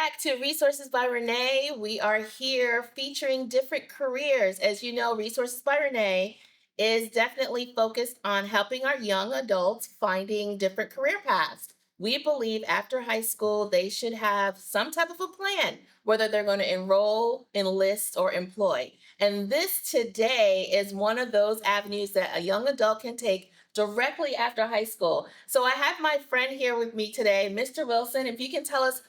back to Resources by Renae. We are here featuring different careers. As you know, Resources by Renae is definitely focused on helping our young adults finding different career paths. We believe after high school, they should have some type of a plan, whether they're going to enroll, enlist, or employ. And this today is one of those avenues that a young adult can take directly after high school. So I have my friend here with me today, Mr. Wilson. If you can tell us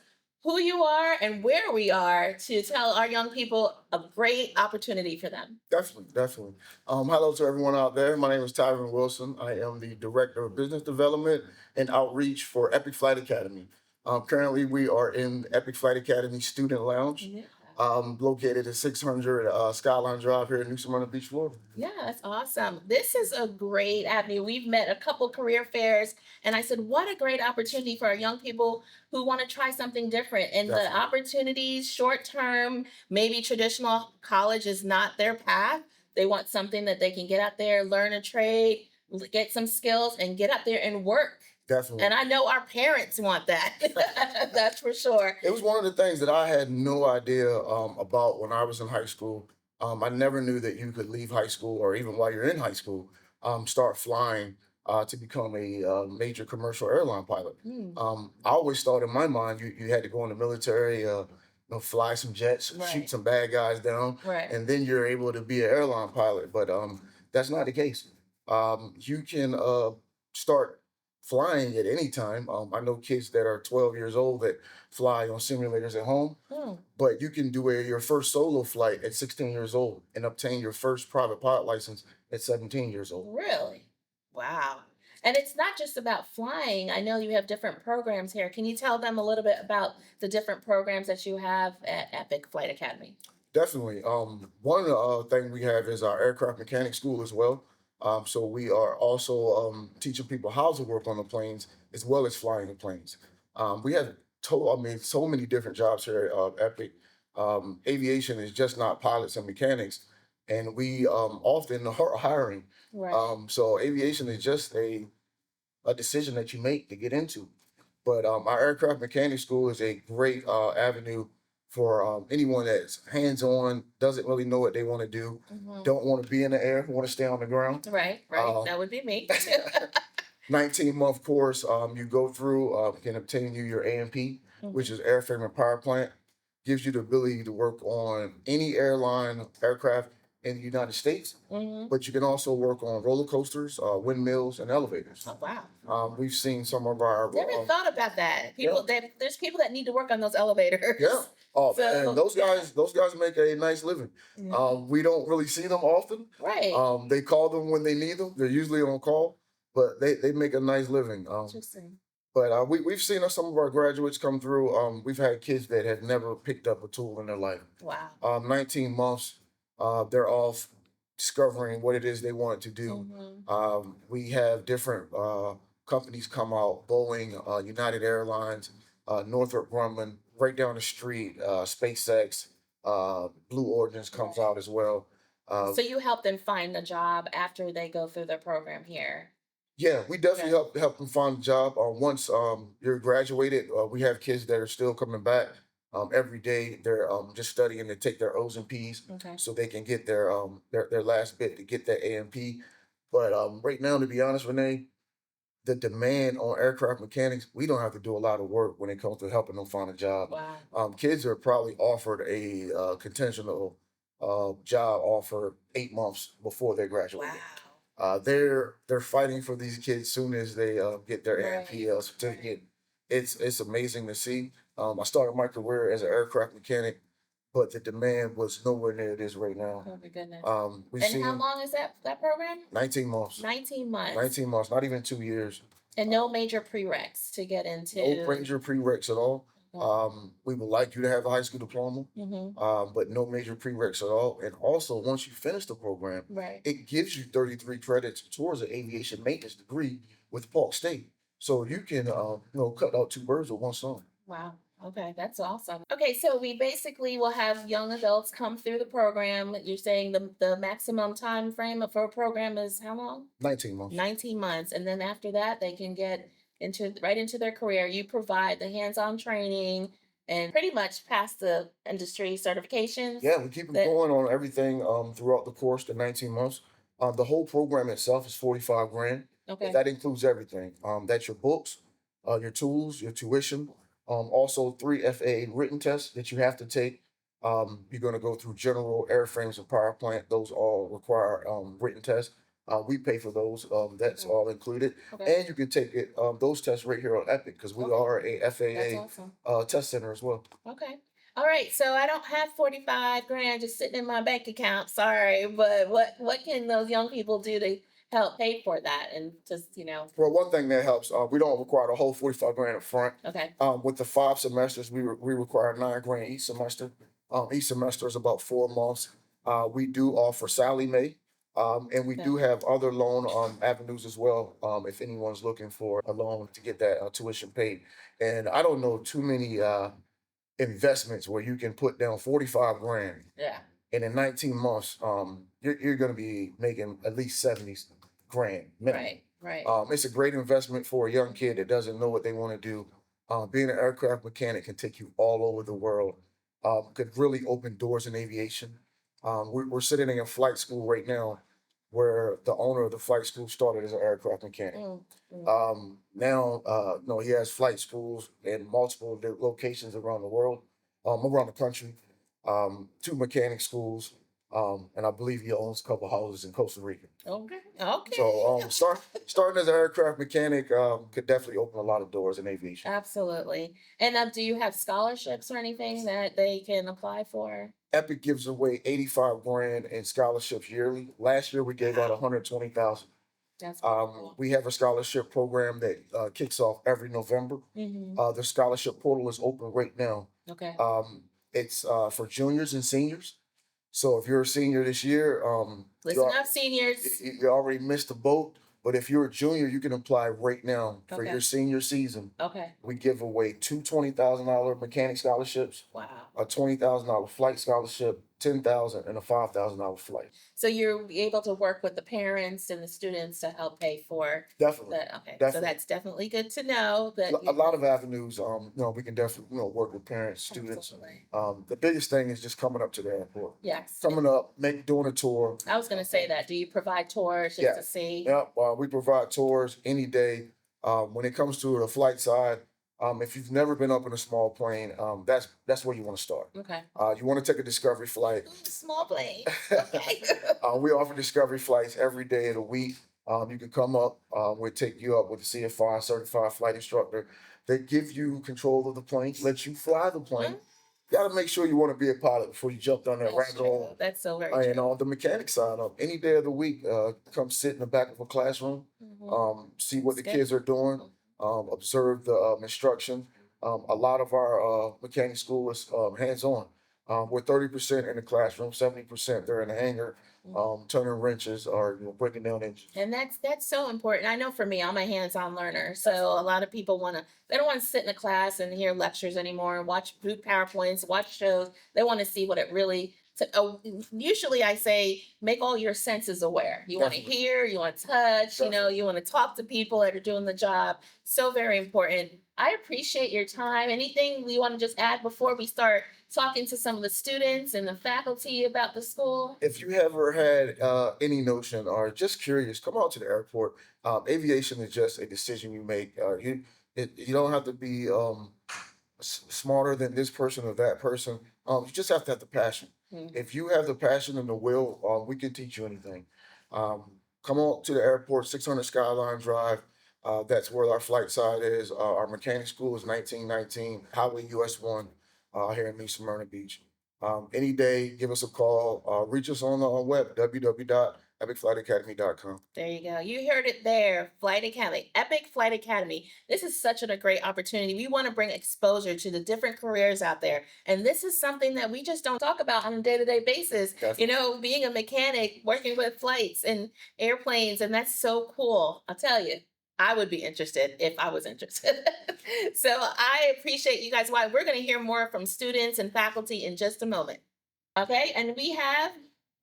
who you are and where we are to tell our young people a great opportunity for them. Definitely. Hello to everyone out there. My name is Tyron Wilson. I am the Director of Business Development and Outreach for Epic Flight Academy. Currently, we are in Epic Flight Academy Student Lounge, located at 600 Skyline Drive here in New Smyrna Beach, Florida. Yeah, that's awesome. This is a great avenue. We've met a couple career fairs, and I said, what a great opportunity for our young people who want to try something different. And Definitely. the opportunities, short term, maybe traditional college is not their path. They want something that they can get out there, learn a trade, get some skills, and get out there and work. Definitely. And I know our parents want that. That's for sure. It was one of the things that I had no idea about when I was in high school. I never knew that you could leave high school, or even while you're in high school, start flying to become a major commercial airline pilot. I always thought in my mind you had to go in the military, fly some jets, Right. shoot some bad guys down, Right. and then you're able to be an airline pilot. But that's not the case. You can start flying at any time. I know kids that are 12 years old that fly on simulators at home, but you can do your first solo flight at 16 years old and obtain your first private pilot license at 17 years old. Really? Wow. And it's not just about flying. I know you have different programs here. Can you tell them a little bit about the different programs that you have at Epic Flight Academy? Definitely. One thing we have is our aircraft mechanic school as well. So we are also teaching people how to work on the planes as well as flying the planes. We have so many different jobs here at Epic. Aviation is just not pilots and mechanics, and we often are hiring. Right. So aviation is just a decision that you make to get into. But our aircraft mechanic school is a great avenue for anyone that's hands-on, doesn't really know what they want to do, don't want to be in the air, want to stay on the ground. Right. That would be me. 19-month course you go through can obtain you your AMP, which is Airframe and Power Plant. Gives you the ability to work on any airline aircraft in the United States, but you can also work on roller coasters, windmills, and elevators. Oh, wow. We've seen some of our Never thought about that. There's people that need to work on those elevators. Yeah. Oh, So, and those guys make a nice living. We don't really see them often. Right. They call them when they need them. They're usually on call, but they make a nice living. Interesting. But we've seen some of our graduates come through. We've had kids that have never picked up a tool in their life. Wow. 19 months, they're off discovering what it is they want to do. We have different companies come out, Boeing, United Airlines, Northrop Grumman, right down the street, SpaceX, Blue Origins comes out as well. So you help them find a job after they go through their program here. Yeah, we definitely help them find a job. Once you're graduated, we have kids that are still coming back every day. They're just studying to take their O's and P's, Okay. so they can get their last bit to get that AMP. But right now, to be honest, Renee, the demand on aircraft mechanics, we don't have to do a lot of work when it comes to helping them find a job. Wow. Kids are probably offered a conventional job offer 8 months before they graduate. Wow. They're fighting for these kids soon as they get their Right. AMP certificate. It's amazing to see. I started my career as an aircraft mechanic, but the demand was nowhere near it is right now. Oh my goodness. We've And seen how long is that program? 19 months. 19 months. 19 months, not even 2 years. And no major prereqs to get into. No major prereqs at all. We would like you to have a high school diploma, but no major prereqs at all. And also, once you finish the program, Right. it gives you 33 credits towards an aviation maintenance degree with Park State. So you can, cut out 2 birds with 1 stone. Wow. Okay, that's awesome. Okay, so we basically will have young adults come through the program. You're saying the maximum time frame for a program is how long? 19 months. 19 months. And then after that, they can get into their career. You provide the hands-on training. and pretty much pass the industry certifications. Yeah, we keep it That going on everything throughout the course, the 19 months. The whole program itself is 45 grand. okay. That includes everything. That's your books, your tools, your tuition, also 3 FAA written tests that you have to take. You're going to go through general airframes and power plant. Those all require written tests. We pay for those. That's Okay. all included. Okay. And you can take it those tests right here on Epic because we Okay. are a That's FAA awesome. test center as well. Okay. All right. So I don't have 45 grand just sitting in my bank account. Sorry, but what can those young people do to help pay for that and just, Well, one thing that helps, we don't require the whole 45 grand up front. okay. With the 5 semesters, we require 9 grand each semester. Each semester is about 4 months. We do offer Sally Mae, and we Yeah. do have other loan avenues as well. If anyone's looking for a loan to get that tuition paid, and I don't know too many investments where you can put down 45 grand, Yeah. and in 19 months, you're going to be making at least 70 grand minimum. Right. Right. It's a great investment for a young kid that doesn't know what they want to do. Being an aircraft mechanic can take you all over the world. Could really open doors in aviation. We're sitting in a flight school right now, where the owner of the flight school started as an aircraft mechanic. Mm, mm. Now, no, he has flight schools in multiple locations around the world, around the country. 2 mechanic schools, and I believe he owns a couple houses in Costa Rica. Okay. Okay. So starting as an aircraft mechanic could definitely open a lot of doors in aviation. Absolutely. And do you have scholarships or anything that they can apply for? Epic gives away 85 grand in scholarships yearly. Last year we gave out 120,000. That's cool. We have a scholarship program that kicks off every November. The scholarship portal is open right now. Okay. It's for juniors and seniors. So if you're a senior this year, Listen up, seniors. you already missed the boat. But if you're a junior, you can apply right now for Okay. your senior season. Okay. We give away two $20,000 mechanic scholarships, Wow. a $20,000 flight scholarship, 10,000, and a $5,000 flight. So you're able to work with the parents and the students to help pay for Definitely. the. Okay. So Definitely. that's definitely good to know that A lot of avenues. We can definitely work with parents, students. Absolutely. The biggest thing is just coming up to the airport. Yes. Coming up, doing a tour. I was going to say that. Do you provide tours just Yeah. to see? Yeah, we provide tours any day. When it comes to the flight side, if you've never been up in a small plane, that's where you want to start. Okay. You want to take a discovery flight. Ooh, small plane. Okay. We offer discovery flights every day of the week. You can come up. We'll take you up with a CFI certified flight instructor. They give you control of the plane, let you fly the plane. Got to make sure you want to be a pilot before you jump down that That's rabbit true. hole. That's so very And true. on the mechanic side, any day of the week, come sit in the back of a classroom, see what the That's good. kids are doing, observe the instruction. A lot of our mechanic school is hands-on. We're 30% in the classroom, 70% they're in the hangar, turning wrenches or breaking down engines. And that's so important. I know for me, I'm a hands-on learner. So a lot of people they don't want to sit in a class and hear lectures anymore and watch PowerPoints, watch shows. They want to see what it really usually I say make all your senses aware. You want to Definitely. hear, you want to touch, you want to talk to people that are doing the job. So very important. I appreciate your time. Anything you want to just add before we start talking to some of the students and the faculty about the school? If you ever had any notion or just curious, come out to the airport. Aviation is just a decision you make. You don't have to be smarter than this person or that person. You just have to have the passion. If you have the passion and the will, we can teach you anything. Come on to the airport, 600 Skyline Drive. That's where our flight side is. Our mechanic school is 1919 Highway US 1 here in New Smyrna Beach. Any day, give us a call. Reach us on the web, www.epicflightacademy.com. There you go. You heard it there. Flight Academy, Epic Flight Academy. This is such a great opportunity. We want to bring exposure to the different careers out there. And this is something that we just don't talk about on a day-to-day basis. Definitely. Being a mechanic, working with flights and airplanes, and that's so cool. I'll tell you. I would be interested if I was interested. So I appreciate you guys. Why we're going to hear more from students and faculty in just a moment. Okay. And we have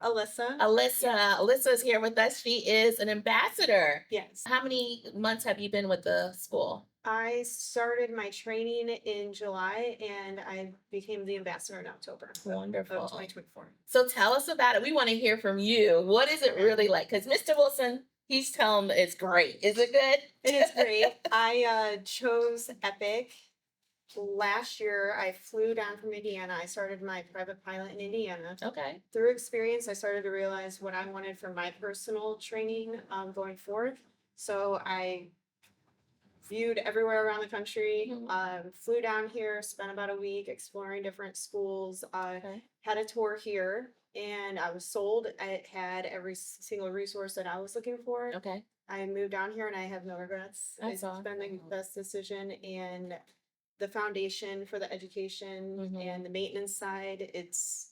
Alyssa. Alyssa. Alyssa is here with us. She is an ambassador. Yes. How many months have you been with the school? I started my training in July and I became the ambassador in October of Wonderful. 2024. So tell us about it. We want to hear from you. What is it really like? Because Mr. Wilson, he's telling me it's great. Is it good? It is great. I chose Epic. Last year, I flew down from Indiana. I started my private pilot in Indiana. Okay. Through experience, I started to realize what I wanted for my personal training going forward. So I viewed everywhere around the country. Flew down here, spent about a week exploring different schools. Okay. Had a tour here, and I was sold. It had every single resource that I was looking for. Okay. I moved down here, and I have no regrets. That's It's awesome. been the best decision, and the foundation for the education and the maintenance side. It's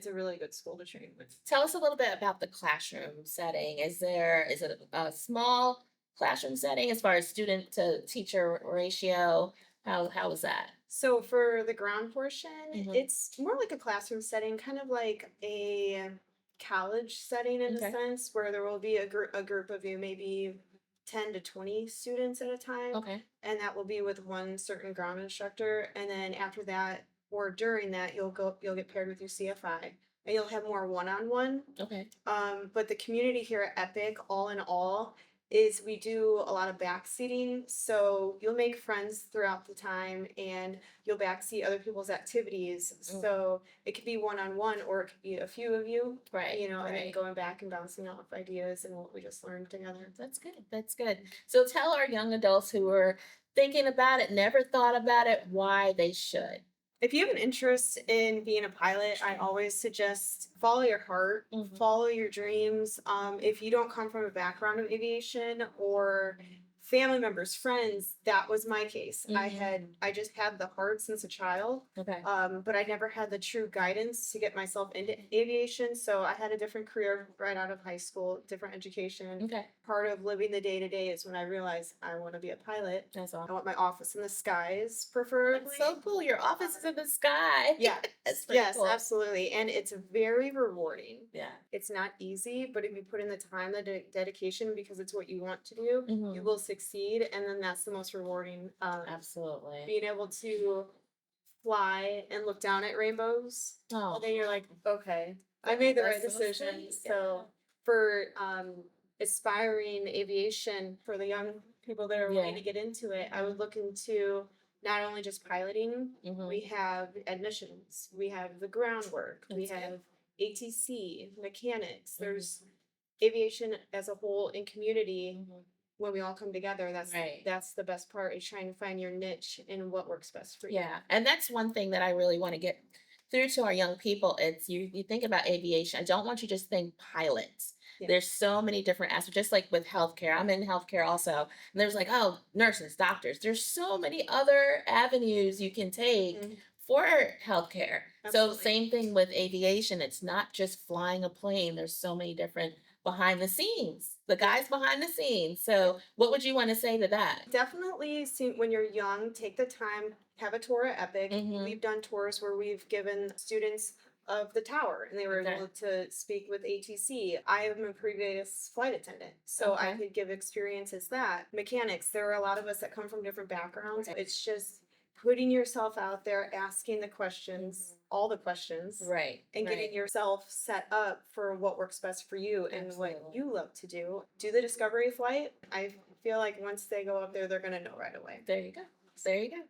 a really good school to train with. Tell us a little bit about the classroom setting. Is it a small classroom setting as far as student to teacher ratio? How is that? So for the ground portion, Mhm. it's more like a classroom setting, kind of like a college setting in a Okay. sense, where there will be a group of you, maybe 10 to 20 students at a time, Okay. and that will be with one certain ground instructor. And then after that, or during that, you'll get paired with your CFI, and you'll have more one-on-one. Okay. But the community here at Epic, all in all, is we do a lot of backseating. So you'll make friends throughout the time and you'll backseat other people's activities. So it could be one on one or it could be a few of you, Right. and then Right. going back and bouncing off ideas and what we just learned together. That's good. That's good. So tell our young adults who are thinking about it, never thought about it, why they should. If you have an interest in being a pilot, I always suggest follow your heart, follow your dreams. If you don't come from a background of aviation or family members, friends, that was my case. I just had the heart since a child, Okay. but I never had the true guidance to get myself into aviation. So I had a different career right out of high school, different education. Okay. Part of living the day to day is when I realized I want to be a pilot. That's I awesome. want my office in the skies, preferably. That's so cool. Your office is in the sky. Yeah. That's pretty Yes, cool. absolutely. And it's very rewarding. Yeah. It's not easy, but if you put in the time, the dedication, because it's what you want to do, you Mhm. will succeed. And then that's the most rewarding. Absolutely. Being able to fly and look down at rainbows. Oh. And then you're like, okay, I made the right That's so decision. sweet. So for aspiring aviation, for the young people that are wanting to get into it, I would look into not only just piloting. We have admissions, we have the groundwork, we That's good. have ATC, mechanics. There's aviation as a whole in community. When we all come together, Right. that's the best part, is trying to find your niche and what works best for you. Yeah, and that's one thing that I really want to get through to our young people. It's you think about aviation. I don't want you to just think pilots. Yeah. There's so many different aspects, just like with healthcare. I'm in healthcare also. And there's like, oh, nurses, doctors. There's so many other avenues you can take for healthcare. So Absolutely. same thing with aviation. It's not just flying a plane. There's so many different behind the scenes, the guys behind the scenes. So what would you want to say to that? Definitely see, when you're young, take the time, have a tour at Epic. We've done tours where we've given students of the tower and they were Okay. able to speak with ATC. I am a previous flight attendant, so I Okay. could give experience as that. Mechanics, there are a lot of us that come from different backgrounds. Right. It's just putting yourself out there, asking the questions, all the questions, Right. and getting yourself set up for what works best for you and what Absolutely. you love to do. Do the discovery flight. I feel like once they go up there, they're going to know right away. There you go. There you go.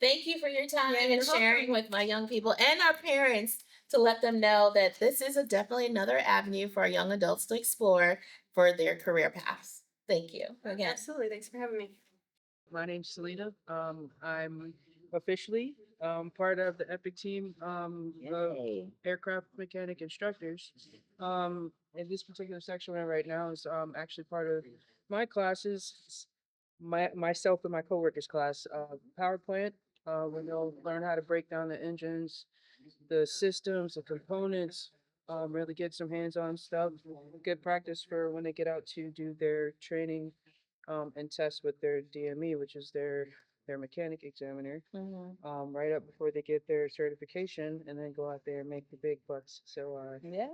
Thank you for your time Yeah, and you're sharing welcome. with my young people and our parents to let them know that this is definitely another avenue for our young adults to explore for their career paths. Thank you again. Absolutely. Thanks for having me. My name's Selena. I'm officially part of the Epic team of Yay. aircraft mechanic instructors. In this particular section we're in right now is actually part of my classes, myself and my coworkers class, power plant, where they'll learn how to break down the engines, the systems, the components, really get some hands-on stuff. Good practice for when they get out to do their training and test with their DME, which is their mechanic examiner, right up before they get their certification, and then go out there and make the big bucks. So Yeah.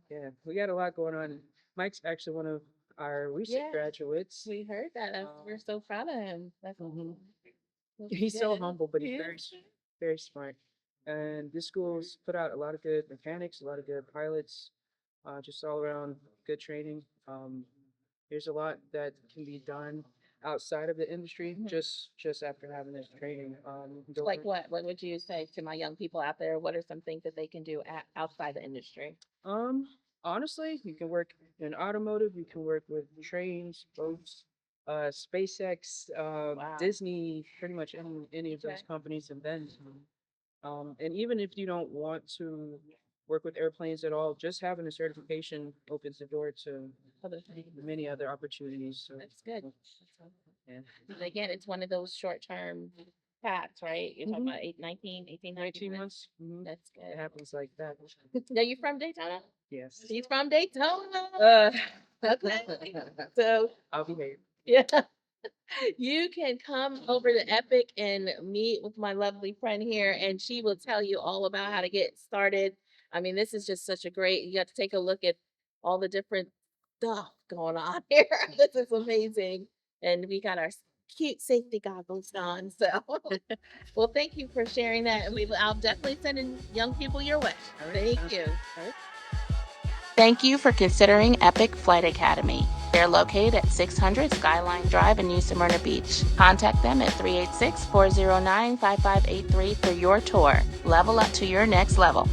yeah, we got a lot going on. Mike's actually one of our recent Yeah. graduates. We heard that. We're so proud of him. Mhm. That's He's so good. humble, but he's Yeah. very smart. And this school's put out a lot of good mechanics, a lot of good pilots, just all around good training. There's a lot that can be done outside of the industry Mhm. just after having this training. Like what? What would you say to my young people out there? What are some things that they can do outside the industry? Um, honestly, you can work in automotive, you can work with trains, boats, SpaceX, Wow. Disney, pretty much any of those Okay. companies and then and even if you don't want to work with airplanes at all, just having a certification opens the door to Other things. many other opportunities. So, That's good. yeah. And again, it's one of those short-term paths, right? You're talking Mhm. about 19 19 months. months. Mhm. That's It good. happens like that. Now you from Daytona? Yes. He's from Daytona. Uh, Okay. So I'll be here. yeah. You can come over to Epic and meet with my lovely friend here, and she will tell you all about how to get started. I mean, this is just such a great, you got to take a look at all the different stuff going on here. This is amazing. And we got our cute safety goggles on. So, well, thank you for sharing that. And I'll definitely send in young people your way. All right. Thank you. All right. Thank you for considering Epic Flight Academy. They're located at 600 Skyline Drive in New Smyrna Beach. Contact them at 386-409-5583 for your tour. Level up to your next level.